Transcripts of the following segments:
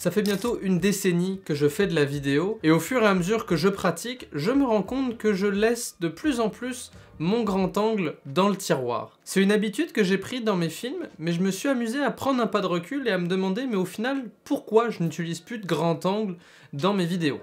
Ça fait bientôt une décennie que je fais de la vidéo, et au fur et à mesure que je pratique, je me rends compte que je laisse de plus en plus mon grand angle dans le tiroir. C'est une habitude que j'ai prise dans mes films, mais je me suis amusé à prendre un pas de recul et à me demander, mais au final, pourquoi je n'utilise plus de grand angle dans mes vidéos?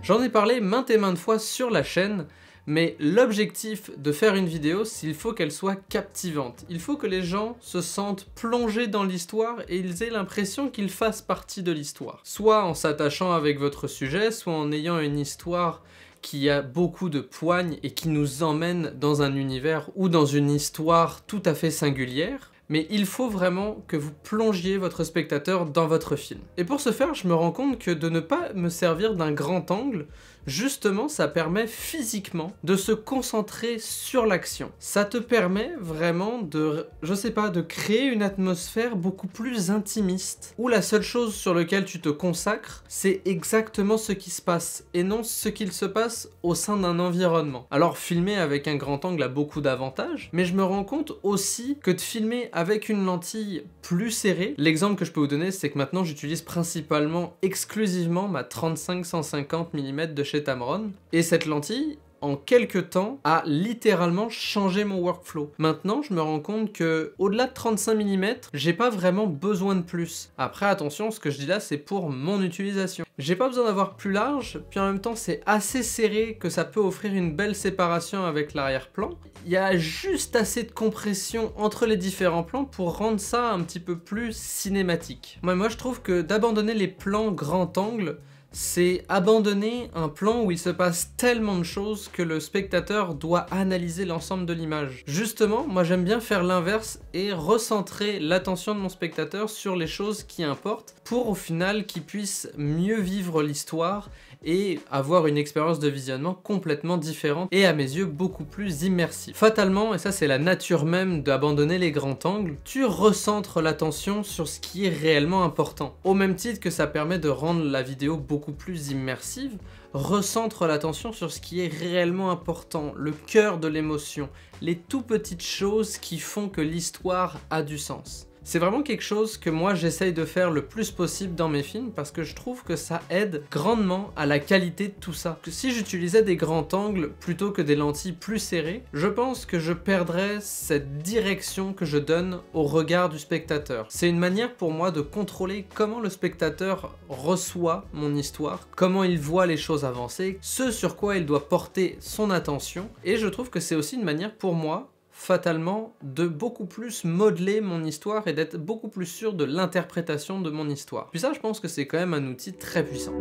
J'en ai parlé maintes et maintes fois sur la chaîne, mais l'objectif de faire une vidéo, c'est qu'il faut qu'elle soit captivante. Il faut que les gens se sentent plongés dans l'histoire et ils aient l'impression qu'ils fassent partie de l'histoire. Soit en s'attachant avec votre sujet, soit en ayant une histoire qui a beaucoup de poigne et qui nous emmène dans un univers ou dans une histoire tout à fait singulière. Mais il faut vraiment que vous plongiez votre spectateur dans votre film. Et pour ce faire, je me rends compte que de ne pas me servir d'un grand angle, justement, ça permet physiquement de se concentrer sur l'action. Ça te permet vraiment de, je sais pas, de créer une atmosphère beaucoup plus intimiste, où la seule chose sur laquelle tu te consacres, c'est exactement ce qui se passe, et non ce qu'il se passe au sein d'un environnement. Alors, filmer avec un grand angle a beaucoup d'avantages, mais je me rends compte aussi que de filmer avec une lentille plus serrée, l'exemple que je peux vous donner, c'est que maintenant j'utilise principalement, exclusivement ma 35-150 mm de chez Tamron, et cette lentille, en quelques temps, a littéralement changé mon workflow. Maintenant, je me rends compte que, au-delà de 35 mm, j'ai pas vraiment besoin de plus. Après, attention, ce que je dis là, c'est pour mon utilisation. J'ai pas besoin d'avoir plus large, puis en même temps, c'est assez serré que ça peut offrir une belle séparation avec l'arrière-plan. Il y a juste assez de compression entre les différents plans pour rendre ça un petit peu plus cinématique. Moi, je trouve que d'abandonner les plans grand angle, c'est abandonner un plan où il se passe tellement de choses que le spectateur doit analyser l'ensemble de l'image. Justement, moi j'aime bien faire l'inverse et recentrer l'attention de mon spectateur sur les choses qui importent pour au final qu'il puisse mieux vivre l'histoire et avoir une expérience de visionnement complètement différente et à mes yeux beaucoup plus immersive. Fatalement, et ça c'est la nature même d'abandonner les grands angles, tu recentres l'attention sur ce qui est réellement important. Au même titre que ça permet de rendre la vidéo beaucoup plus immersive, recentre l'attention sur ce qui est réellement important, le cœur de l'émotion, les tout petites choses qui font que l'histoire a du sens. C'est vraiment quelque chose que moi j'essaye de faire le plus possible dans mes films parce que je trouve que ça aide grandement à la qualité de tout ça. Si j'utilisais des grands angles plutôt que des lentilles plus serrées, je pense que je perdrais cette direction que je donne au regard du spectateur. C'est une manière pour moi de contrôler comment le spectateur reçoit mon histoire, comment il voit les choses avancer, ce sur quoi il doit porter son attention, et je trouve que c'est aussi une manière pour moi fatalement de beaucoup plus modeler mon histoire et d'être beaucoup plus sûr de l'interprétation de mon histoire. Puis ça, je pense que c'est quand même un outil très puissant.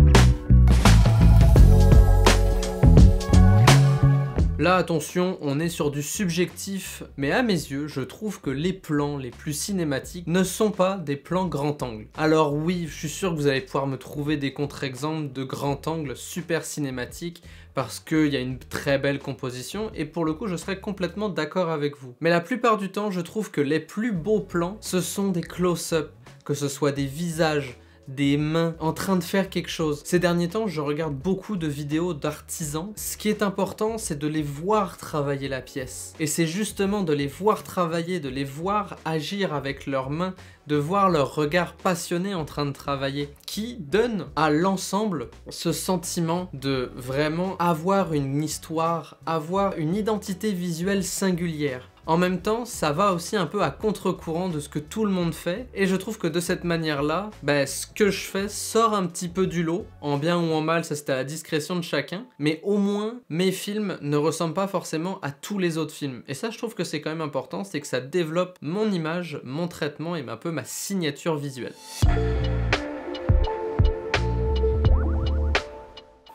Là, attention, on est sur du subjectif, mais à mes yeux, je trouve que les plans les plus cinématiques ne sont pas des plans grand angle. Alors oui, je suis sûr que vous allez pouvoir me trouver des contre-exemples de grand angle super cinématiques, parce qu'il y a une très belle composition, et pour le coup, je serais complètement d'accord avec vous. Mais la plupart du temps, je trouve que les plus beaux plans, ce sont des close-up, que ce soit des visages, des mains en train de faire quelque chose. Ces derniers temps, je regarde beaucoup de vidéos d'artisans. Ce qui est important, c'est de les voir travailler la pièce. Et c'est justement de les voir travailler, de les voir agir avec leurs mains, de voir leur regard passionné en train de travailler, qui donne à l'ensemble ce sentiment de vraiment avoir une histoire, avoir une identité visuelle singulière. En même temps, ça va aussi un peu à contre-courant de ce que tout le monde fait, et je trouve que de cette manière-là, ce que je fais sort un petit peu du lot, en bien ou en mal, ça c'est à la discrétion de chacun, mais au moins, mes films ne ressemblent pas forcément à tous les autres films. Et ça, je trouve que c'est quand même important, c'est que ça développe mon image, mon traitement et un peu ma signature visuelle.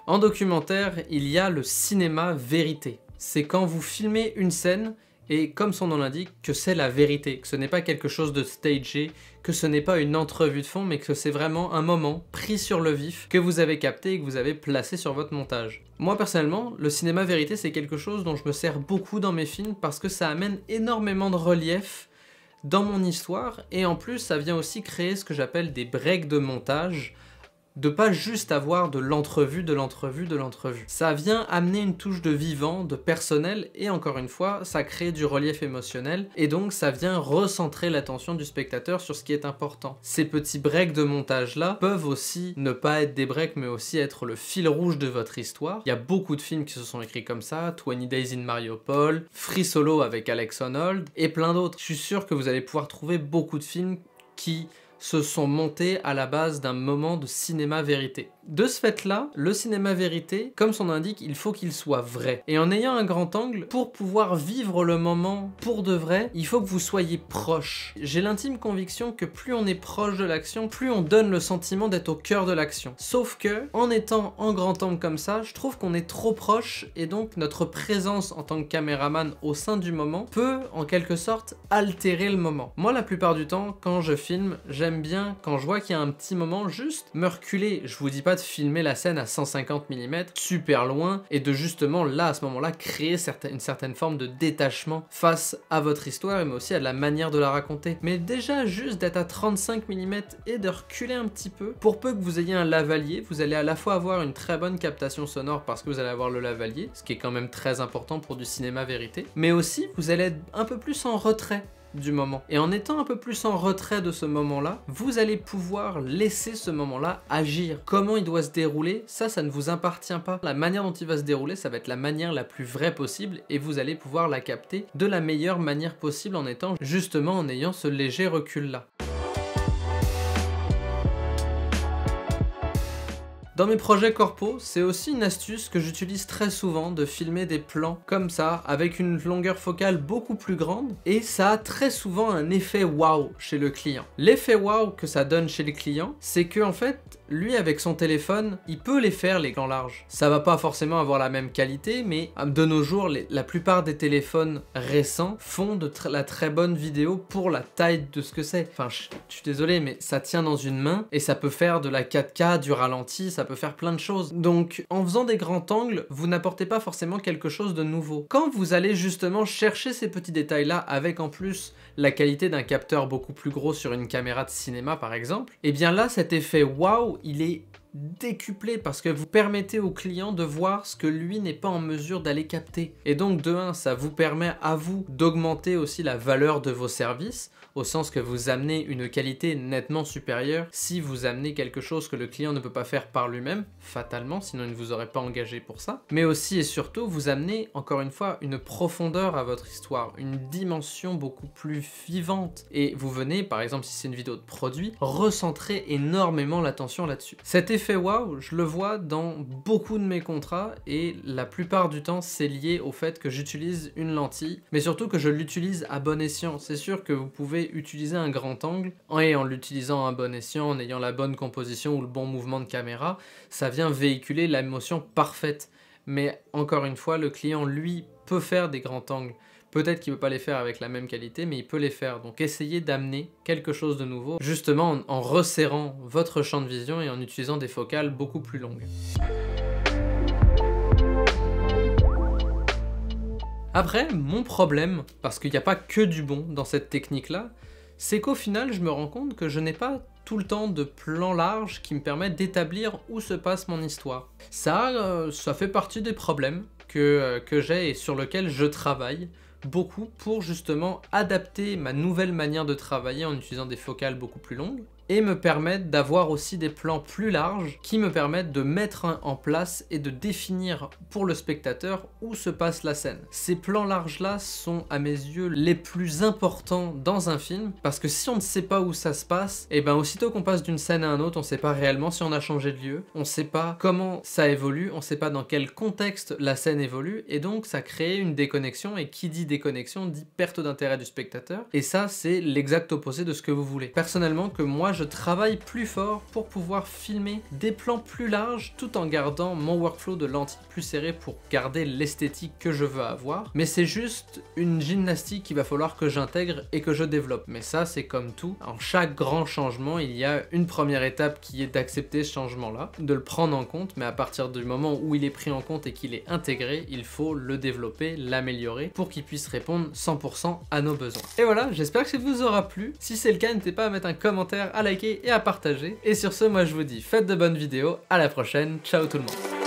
En documentaire, il y a le cinéma vérité. C'est quand vous filmez une scène, et comme son nom l'indique, que c'est la vérité, que ce n'est pas quelque chose de stagé, que ce n'est pas une entrevue de fond, mais que c'est vraiment un moment pris sur le vif, que vous avez capté et que vous avez placé sur votre montage. Moi personnellement, le cinéma vérité c'est quelque chose dont je me sers beaucoup dans mes films parce que ça amène énormément de relief dans mon histoire, et en plus ça vient aussi créer ce que j'appelle des breaks de montage, de pas juste avoir de l'entrevue, de l'entrevue, de l'entrevue. Ça vient amener une touche de vivant, de personnel, et encore une fois, ça crée du relief émotionnel, et donc ça vient recentrer l'attention du spectateur sur ce qui est important. Ces petits breaks de montage-là peuvent aussi ne pas être des breaks, mais aussi être le fil rouge de votre histoire. Il y a beaucoup de films qui se sont écrits comme ça, 20 Days in Mariupol, Free Solo avec Alex Honnold, et plein d'autres. Je suis sûr que vous allez pouvoir trouver beaucoup de films qui se sont montés à la base d'un moment de cinéma vérité. De ce fait-là, le cinéma vérité, comme son nom l'indique, il faut qu'il soit vrai. Et en ayant un grand angle, pour pouvoir vivre le moment pour de vrai, il faut que vous soyez proche. J'ai l'intime conviction que plus on est proche de l'action, plus on donne le sentiment d'être au cœur de l'action. Sauf que, en étant en grand angle comme ça, je trouve qu'on est trop proche, et donc notre présence en tant que caméraman au sein du moment peut, en quelque sorte, altérer le moment. Moi, la plupart du temps, quand je filme, j'aime bien, quand je vois qu'il y a un petit moment, juste me reculer. Je vous dis pas de filmer la scène à 150 mm, super loin, et de justement là, à ce moment-là, créer une certaine forme de détachement face à votre histoire, mais aussi à la manière de la raconter. Mais déjà, juste d'être à 35 mm et de reculer un petit peu, pour peu que vous ayez un lavalier, vous allez à la fois avoir une très bonne captation sonore parce que vous allez avoir le lavalier, ce qui est quand même très important pour du cinéma vérité, mais aussi vous allez être un peu plus en retrait du moment. Et en étant un peu plus en retrait de ce moment-là, vous allez pouvoir laisser ce moment-là agir. Comment il doit se dérouler, ça ne vous appartient pas. La manière dont il va se dérouler, ça va être la manière la plus vraie possible et vous allez pouvoir la capter de la meilleure manière possible en étant justement en ayant ce léger recul-là. Dans mes projets corpo, c'est aussi une astuce que j'utilise très souvent de filmer des plans comme ça, avec une longueur focale beaucoup plus grande, et ça a très souvent un effet waouh chez le client. L'effet waouh que ça donne chez le client, c'est que en fait, lui avec son téléphone, il peut les faire les plans larges. Ça va pas forcément avoir la même qualité, mais de nos jours, la plupart des téléphones récents font de la très bonne vidéo pour la taille de ce que c'est. Enfin, je suis désolé, mais ça tient dans une main, et ça peut faire de la 4K, du ralenti, ça peut faire plein de choses. Donc, en faisant des grands angles, vous n'apportez pas forcément quelque chose de nouveau. Quand vous allez justement chercher ces petits détails-là, avec en plus la qualité d'un capteur beaucoup plus gros sur une caméra de cinéma par exemple, et bien là, cet effet waouh, il est décuplé parce que vous permettez au client de voir ce que lui n'est pas en mesure d'aller capter. Et donc de un, ça vous permet à vous d'augmenter aussi la valeur de vos services, au sens que vous amenez une qualité nettement supérieure si vous amenez quelque chose que le client ne peut pas faire par lui-même, fatalement, sinon il ne vous aurait pas engagé pour ça. Mais aussi et surtout, vous amenez, encore une fois, une profondeur à votre histoire, une dimension beaucoup plus vivante. Et vous venez, par exemple, si c'est une vidéo de produit, recentrer énormément l'attention là-dessus. Cet effet waouh, je le vois dans beaucoup de mes contrats et la plupart du temps, c'est lié au fait que j'utilise une lentille, mais surtout que je l'utilise à bon escient. C'est sûr que vous pouvez utiliser un grand angle et en l'utilisant à bon escient, en ayant la bonne composition ou le bon mouvement de caméra, ça vient véhiculer l'émotion parfaite. Mais encore une fois, le client, lui, peut faire des grands angles. Peut-être qu'il ne peut pas les faire avec la même qualité, mais il peut les faire. Donc essayez d'amener quelque chose de nouveau, justement en resserrant votre champ de vision et en utilisant des focales beaucoup plus longues. Après, mon problème, parce qu'il n'y a pas que du bon dans cette technique-là, c'est qu'au final, je me rends compte que je n'ai pas tout le temps de plans larges qui me permettent d'établir où se passe mon histoire. Ça fait partie des problèmes que j'ai et sur lesquels je travaille beaucoup pour justement adapter ma nouvelle manière de travailler en utilisant des focales beaucoup plus longues et me permettre d'avoir aussi des plans plus larges qui me permettent de mettre en place et de définir pour le spectateur où se passe la scène. Ces plans larges-là sont à mes yeux les plus importants dans un film parce que si on ne sait pas où ça se passe, et ben aussitôt qu'on passe d'une scène à une autre, on ne sait pas réellement si on a changé de lieu, on ne sait pas comment ça évolue, on ne sait pas dans quel contexte la scène évolue et donc ça crée une déconnexion et qui dit déconnexion dit perte d'intérêt du spectateur et ça c'est l'exact opposé de ce que vous voulez. Personnellement que moi je travaille plus fort pour pouvoir filmer des plans plus larges tout en gardant mon workflow de lentilles plus serré pour garder l'esthétique que je veux avoir. Mais c'est juste une gymnastique qu'il va falloir que j'intègre et que je développe. Mais ça c'est comme tout, en chaque grand changement il y a une première étape qui est d'accepter ce changement-là, de le prendre en compte, mais à partir du moment où il est pris en compte et qu'il est intégré, il faut le développer, l'améliorer pour qu'il puisse répondre 100% à nos besoins. Et voilà, j'espère que ça vous aura plu. Si c'est le cas, n'hésitez pas à mettre un commentaire à à liker et à partager. Et sur ce, moi je vous dis faites de bonnes vidéos, à la prochaine, ciao tout le monde.